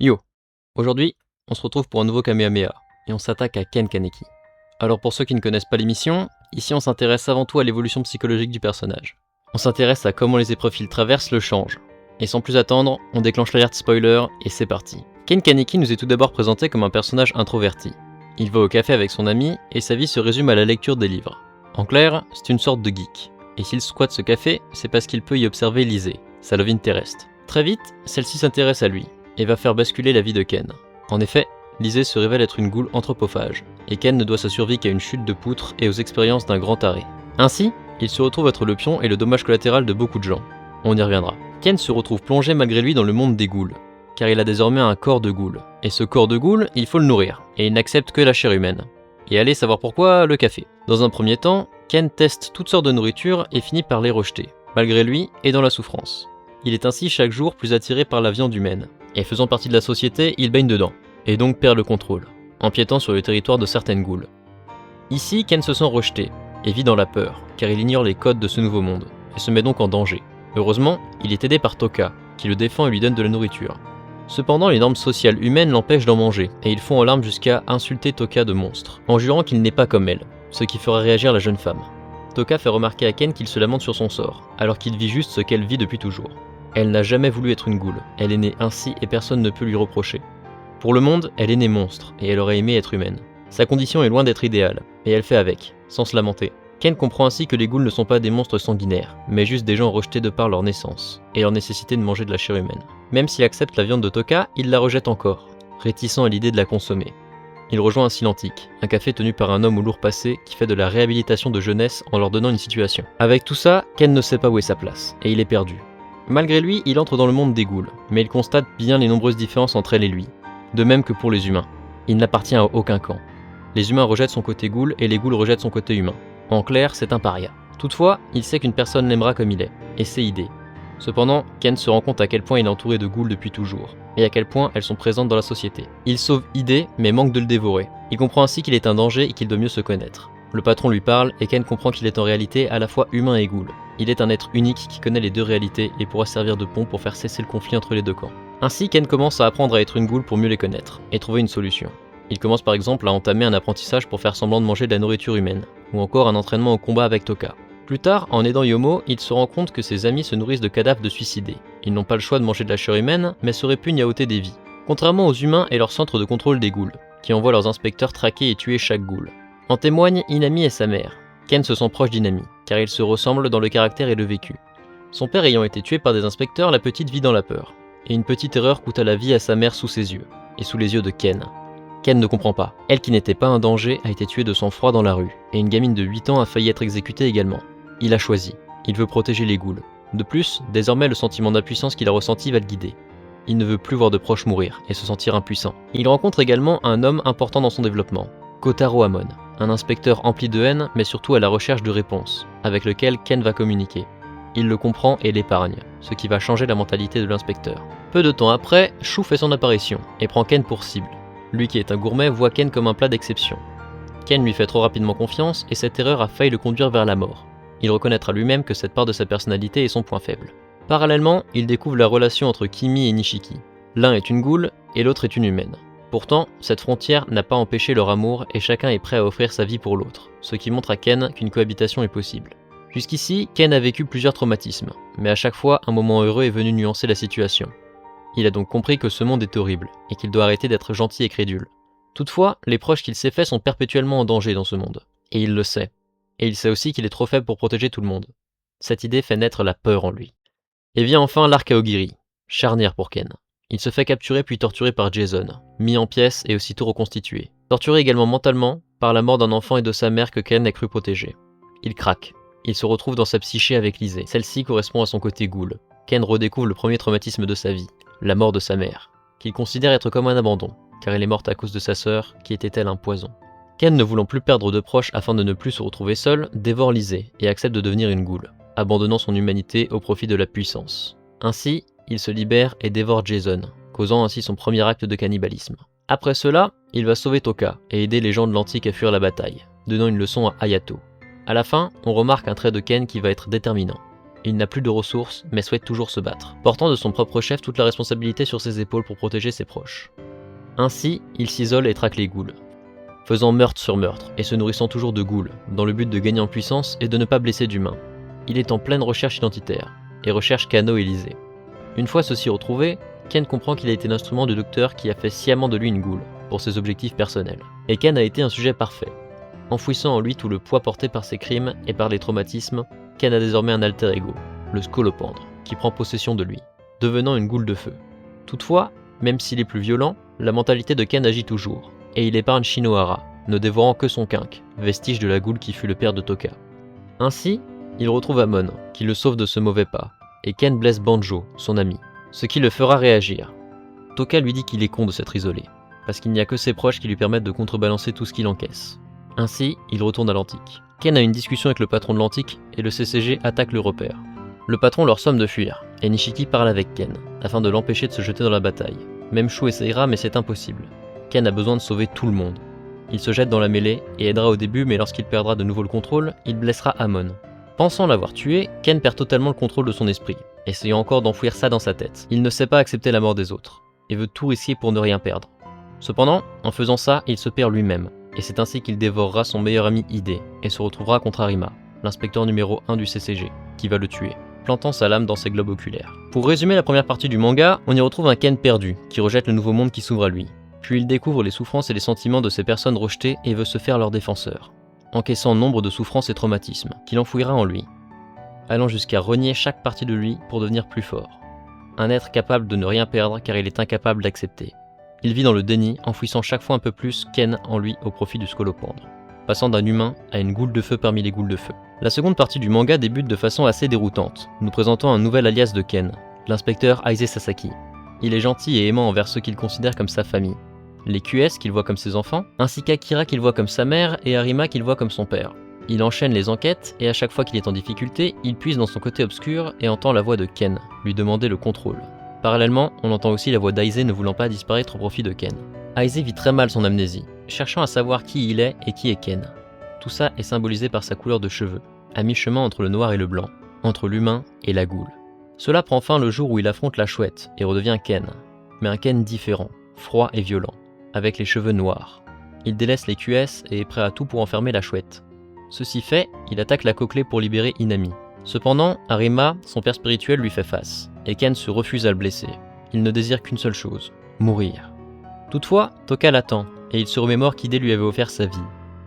Yo, aujourd'hui, on se retrouve pour un nouveau Kamehameha, et on s'attaque à Ken Kaneki. Alors pour ceux qui ne connaissent pas l'émission, ici on s'intéresse avant tout à l'évolution psychologique du personnage. On s'intéresse à comment les épreuves qu'il traverse le changent. Et sans plus attendre, on déclenche l'alerte spoiler, et c'est parti. Ken Kaneki nous est tout d'abord présenté comme un personnage introverti. Il va au café avec son ami, et sa vie se résume à la lecture des livres. En clair, c'est une sorte de geek. Et s'il squatte ce café, c'est parce qu'il peut y observer Lizzie, sa love interest. Très vite, celle-ci s'intéresse à lui, et va faire basculer la vie de Ken. En effet, Lizzie se révèle être une goule anthropophage, et Ken ne doit sa survie qu'à une chute de poutre et aux expériences d'un grand taré. Ainsi, il se retrouve être le pion et le dommage collatéral de beaucoup de gens. On y reviendra. Ken se retrouve plongé malgré lui dans le monde des ghouls, car il a désormais un corps de ghoul. Et ce corps de ghoul, il faut le nourrir, et il n'accepte que la chair humaine. Et allez savoir pourquoi, le café. Dans un premier temps, Ken teste toutes sortes de nourriture et finit par les rejeter, malgré lui et dans la souffrance. Il est ainsi chaque jour plus attiré par la viande humaine, et faisant partie de la société, il baigne dedans, et donc perd le contrôle, empiétant sur le territoire de certaines ghouls. Ici, Ken se sent rejeté, et vit dans la peur, car il ignore les codes de ce nouveau monde, et se met donc en danger. Heureusement, il est aidé par Toka, qui le défend et lui donne de la nourriture. Cependant, les normes sociales humaines l'empêchent d'en manger, et ils font en larmes jusqu'à insulter Toka de monstre, en jurant qu'il n'est pas comme elle, ce qui fera réagir la jeune femme. Toka fait remarquer à Ken qu'il se lamente sur son sort, alors qu'il vit juste ce qu'elle vit depuis toujours. Elle n'a jamais voulu être une ghoul, elle est née ainsi et personne ne peut lui reprocher. Pour le monde, elle est née monstre, et elle aurait aimé être humaine. Sa condition est loin d'être idéale, et elle fait avec, sans se lamenter. Ken comprend ainsi que les ghouls ne sont pas des monstres sanguinaires, mais juste des gens rejetés de par leur naissance, et leur nécessité de manger de la chair humaine. Même s'il accepte la viande de Toka, il la rejette encore, réticent à l'idée de la consommer. Il rejoint ainsi l'Antique, un café tenu par un homme au lourd passé qui fait de la réhabilitation de jeunesse en leur donnant une situation. Avec tout ça, Ken ne sait pas où est sa place, et il est perdu. Malgré lui, il entre dans le monde des ghouls, mais il constate bien les nombreuses différences entre elle et lui. De même que pour les humains. Il n'appartient à aucun camp. Les humains rejettent son côté ghoul et les ghouls rejettent son côté humain. En clair, c'est un paria. Toutefois, il sait qu'une personne l'aimera comme il est, et c'est idée. Cependant, Ken se rend compte à quel point il est entouré de ghouls depuis toujours, et à quel point elles sont présentes dans la société. Il sauve Idée, mais manque de le dévorer. Il comprend ainsi qu'il est un danger et qu'il doit mieux se connaître. Le patron lui parle, et Ken comprend qu'il est en réalité à la fois humain et ghoul. Il est un être unique qui connaît les deux réalités et pourra servir de pont pour faire cesser le conflit entre les deux camps. Ainsi, Ken commence à apprendre à être une ghoul pour mieux les connaître, et trouver une solution. Il commence par exemple à entamer un apprentissage pour faire semblant de manger de la nourriture humaine, ou encore un entraînement au combat avec Toka. Plus tard, en aidant Yomo, il se rend compte que ses amis se nourrissent de cadavres de suicidés. Ils n'ont pas le choix de manger de la chair humaine, mais se répugnent à ôter des vies. Contrairement aux humains et leur centre de contrôle des ghouls, qui envoient leurs inspecteurs traquer et tuer chaque ghoul. En témoignent Inami et sa mère. Ken se sent proche d'Inami, car ils se ressemblent dans le caractère et le vécu. Son père ayant été tué par des inspecteurs, la petite vit dans la peur. Et une petite erreur coûta la vie à sa mère sous ses yeux, et sous les yeux de Ken. Ken ne comprend pas. Elle qui n'était pas un danger a été tuée de sang-froid dans la rue, et une gamine de 8 ans a failli être exécutée également. Il a choisi. Il veut protéger les ghouls. De plus, désormais le sentiment d'impuissance qu'il a ressenti va le guider. Il ne veut plus voir de proches mourir et se sentir impuissant. Il rencontre également un homme important dans son développement, Kotaro Amon, un inspecteur empli de haine mais surtout à la recherche de réponses, avec lequel Ken va communiquer. Il le comprend et l'épargne, ce qui va changer la mentalité de l'inspecteur. Peu de temps après, Shu fait son apparition et prend Ken pour cible. Lui qui est un gourmet voit Ken comme un plat d'exception. Ken lui fait trop rapidement confiance et cette erreur a failli le conduire vers la mort. Il reconnaîtra lui-même que cette part de sa personnalité est son point faible. Parallèlement, il découvre la relation entre Kimi et Nishiki. L'un est une ghoul et l'autre est une humaine. Pourtant, cette frontière n'a pas empêché leur amour et chacun est prêt à offrir sa vie pour l'autre, ce qui montre à Ken qu'une cohabitation est possible. Jusqu'ici, Ken a vécu plusieurs traumatismes, mais à chaque fois, un moment heureux est venu nuancer la situation. Il a donc compris que ce monde est horrible, et qu'il doit arrêter d'être gentil et crédule. Toutefois, les proches qu'il s'est faits sont perpétuellement en danger dans ce monde, et il le sait. Et il sait aussi qu'il est trop faible pour protéger tout le monde. Cette idée fait naître la peur en lui. Et vient enfin l'arc Aogiri, charnière pour Ken. Il se fait capturer puis torturer par Jason, mis en pièces et aussitôt reconstitué. Torturé également mentalement par la mort d'un enfant et de sa mère que Ken a cru protéger. Il craque. Il se retrouve dans sa psyché avec Lizzie. Celle-ci correspond à son côté ghoul. Ken redécouvre le premier traumatisme de sa vie, la mort de sa mère, qu'il considère être comme un abandon, car elle est morte à cause de sa sœur, qui était-elle un poison. Ken, ne voulant plus perdre de proches afin de ne plus se retrouver seul, dévore Lizzie et accepte de devenir une ghoul, abandonnant son humanité au profit de la puissance. Ainsi, il se libère et dévore Jason, causant ainsi son premier acte de cannibalisme. Après cela, il va sauver Toka et aider les gens de l'Antique à fuir la bataille, donnant une leçon à Hayato. À la fin, on remarque un trait de Ken qui va être déterminant. Il n'a plus de ressources, mais souhaite toujours se battre, portant de son propre chef toute la responsabilité sur ses épaules pour protéger ses proches. Ainsi, il s'isole et traque les ghouls, faisant meurtre sur meurtre et se nourrissant toujours de ghouls, dans le but de gagner en puissance et de ne pas blesser d'humains. Il est en pleine recherche identitaire, et recherche Kano et Lizzie. Une fois ceci retrouvé, Ken comprend qu'il a été l'instrument du docteur qui a fait sciemment de lui une ghoul, pour ses objectifs personnels. Et Ken a été un sujet parfait. Enfouissant en lui tout le poids porté par ses crimes et par les traumatismes, Ken a désormais un alter ego, le Scolopendre, qui prend possession de lui, devenant une ghoul de feu. Toutefois, même s'il est plus violent, la mentalité de Ken agit toujours, et il épargne Shinohara, ne dévorant que son quinque, vestige de la ghoul qui fut le père de Toka. Ainsi, il retrouve Amon, qui le sauve de ce mauvais pas, et Ken blesse Banjo, son ami, ce qui le fera réagir. Toka lui dit qu'il est con de s'être isolé, parce qu'il n'y a que ses proches qui lui permettent de contrebalancer tout ce qu'il encaisse. Ainsi, il retourne à l'Antique. Ken a une discussion avec le patron de l'Antique, et le CCG attaque le repère. Le patron leur somme de fuir, et Nishiki parle avec Ken, afin de l'empêcher de se jeter dans la bataille. Même Shu essayera, mais c'est impossible. Ken a besoin de sauver tout le monde. Il se jette dans la mêlée, et aidera au début, mais lorsqu'il perdra de nouveau le contrôle, il blessera Amon. Pensant l'avoir tué, Ken perd totalement le contrôle de son esprit, essayant encore d'enfouir ça dans sa tête. Il ne sait pas accepter la mort des autres, et veut tout risquer pour ne rien perdre. Cependant, en faisant ça, il se perd lui-même, et c'est ainsi qu'il dévorera son meilleur ami Ide, et se retrouvera contre Arima, l'inspecteur numéro 1 du CCG, qui va le tuer, plantant sa lame dans ses globes oculaires. Pour résumer la première partie du manga, on y retrouve un Ken perdu, qui rejette le nouveau monde qui s'ouvre à lui. Puis il découvre les souffrances et les sentiments de ces personnes rejetées et veut se faire leur défenseur, encaissant nombre de souffrances et traumatismes, qu'il enfouira en lui, allant jusqu'à renier chaque partie de lui pour devenir plus fort. Un être capable de ne rien perdre car il est incapable d'accepter. Il vit dans le déni, enfouissant chaque fois un peu plus Ken en lui au profit du Scolopendre, passant d'un humain à une ghoul de feu parmi les ghouls de feu. La seconde partie du manga débute de façon assez déroutante, nous présentant un nouvel alias de Ken, l'inspecteur Aise Sasaki. Il est gentil et aimant envers ceux qu'il considère comme sa famille, les QS qu'il voit comme ses enfants, ainsi qu'Akira qu'il voit comme sa mère et Arima qu'il voit comme son père. Il enchaîne les enquêtes et à chaque fois qu'il est en difficulté, il puise dans son côté obscur et entend la voix de Ken, lui demander le contrôle. Parallèlement, on entend aussi la voix d'Aise ne voulant pas disparaître au profit de Ken. Aise vit très mal son amnésie, cherchant à savoir qui il est et qui est Ken. Tout ça est symbolisé par sa couleur de cheveux, à mi-chemin entre le noir et le blanc, entre l'humain et la ghoul. Cela prend fin le jour où il affronte la chouette et redevient Ken, mais un Ken différent, froid et violent, avec les cheveux noirs. Il délaisse les QS et est prêt à tout pour enfermer la chouette. Ceci fait, il attaque la Cochlée pour libérer Inami. Cependant, Arima, son père spirituel, lui fait face, et Ken se refuse à le blesser. Il ne désire qu'une seule chose, mourir. Toutefois, Toka l'attend, et il se remémore qu'Ide lui avait offert sa vie.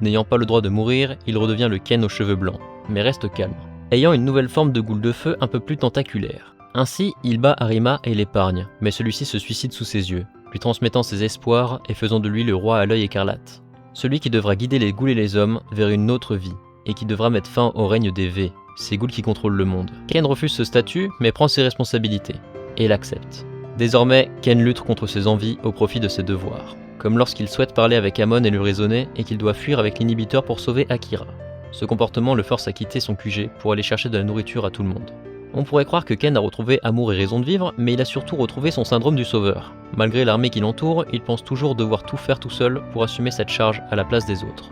N'ayant pas le droit de mourir, il redevient le Ken aux cheveux blancs, mais reste calme, ayant une nouvelle forme de ghoul de feu un peu plus tentaculaire. Ainsi, il bat Arima et l'épargne, mais celui-ci se suicide sous ses yeux, lui transmettant ses espoirs et faisant de lui le roi à l'œil écarlate. Celui qui devra guider les ghouls et les hommes vers une autre vie, et qui devra mettre fin au règne des V, ces ghouls qui contrôlent le monde. Ken refuse ce statut, mais prend ses responsabilités, et l'accepte. Désormais, Ken lutte contre ses envies au profit de ses devoirs, comme lorsqu'il souhaite parler avec Amon et lui raisonner, et qu'il doit fuir avec l'inhibiteur pour sauver Akira. Ce comportement le force à quitter son QG pour aller chercher de la nourriture à tout le monde. On pourrait croire que Ken a retrouvé amour et raison de vivre, mais il a surtout retrouvé son syndrome du sauveur. Malgré l'armée qui l'entoure, il pense toujours devoir tout faire tout seul pour assumer cette charge à la place des autres.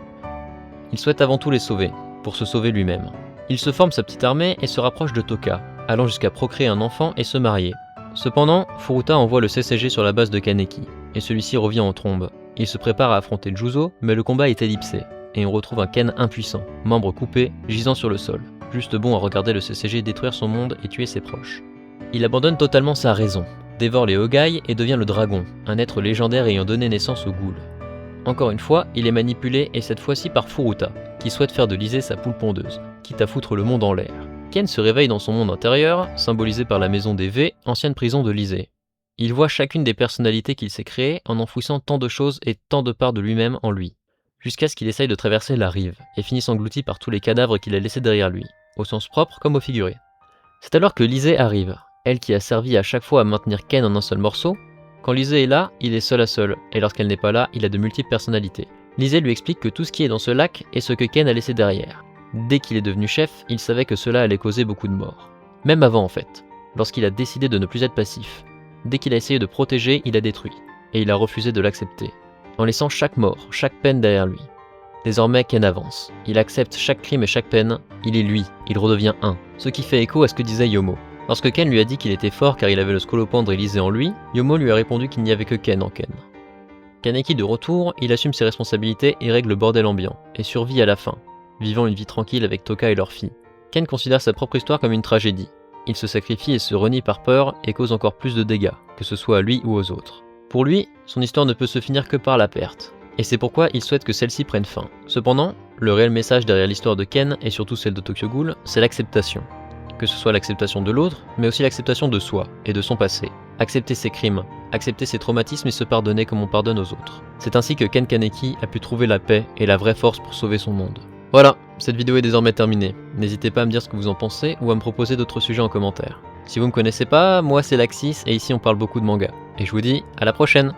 Il souhaite avant tout les sauver, pour se sauver lui-même. Il se forme sa petite armée et se rapproche de Toka, allant jusqu'à procréer un enfant et se marier. Cependant, Furuta envoie le CCG sur la base de Kaneki, et celui-ci revient en trombe. Il se prépare à affronter Juzo, mais le combat est ellipsé, et on retrouve un Ken impuissant, membre coupé, gisant sur le sol, juste bon à regarder le CCG détruire son monde et tuer ses proches. Il abandonne totalement sa raison, dévore les Hogai et devient le dragon, un être légendaire ayant donné naissance aux ghouls. Encore une fois, il est manipulé et cette fois-ci par Furuta, qui souhaite faire de Lizzie sa poule pondeuse, quitte à foutre le monde en l'air. Ken se réveille dans son monde intérieur, symbolisé par la maison des V, ancienne prison de Lizzie. Il voit chacune des personnalités qu'il s'est créées en enfouissant tant de choses et tant de parts de lui-même en lui, jusqu'à ce qu'il essaye de traverser la rive, et finisse englouti par tous les cadavres qu'il a laissés derrière lui, au sens propre comme au figuré. C'est alors que Lizzie arrive, elle qui a servi à chaque fois à maintenir Ken en un seul morceau. Quand Lizzie est là, il est seul à seul, et lorsqu'elle n'est pas là, il a de multiples personnalités. Lizzie lui explique que tout ce qui est dans ce lac est ce que Ken a laissé derrière. Dès qu'il est devenu chef, il savait que cela allait causer beaucoup de morts. Même avant en fait, lorsqu'il a décidé de ne plus être passif. Dès qu'il a essayé de protéger, il a détruit, et il a refusé de l'accepter, en laissant chaque mort, chaque peine derrière lui. Désormais, Ken avance. Il accepte chaque crime et chaque peine, il est lui, il redevient un. Ce qui fait écho à ce que disait Yomo. Lorsque Ken lui a dit qu'il était fort car il avait le scolopendre Élysée en lui, Yomo lui a répondu qu'il n'y avait que Ken en Ken. Kaneki de retour, il assume ses responsabilités et règle le bordel ambiant, et survit à la fin, vivant une vie tranquille avec Toka et leur fille. Ken considère sa propre histoire comme une tragédie. Il se sacrifie et se renie par peur et cause encore plus de dégâts, que ce soit à lui ou aux autres. Pour lui, son histoire ne peut se finir que par la perte, et c'est pourquoi il souhaite que celle-ci prenne fin. Cependant, le réel message derrière l'histoire de Ken, et surtout celle de Tokyo Ghoul, c'est l'acceptation. Que ce soit l'acceptation de l'autre, mais aussi l'acceptation de soi et de son passé. Accepter ses crimes, accepter ses traumatismes et se pardonner comme on pardonne aux autres. C'est ainsi que Ken Kaneki a pu trouver la paix et la vraie force pour sauver son monde. Voilà, cette vidéo est désormais terminée. N'hésitez pas à me dire ce que vous en pensez ou à me proposer d'autres sujets en commentaire. Si vous me connaissez pas, moi c'est Laxis et ici on parle beaucoup de manga. Et je vous dis à la prochaine!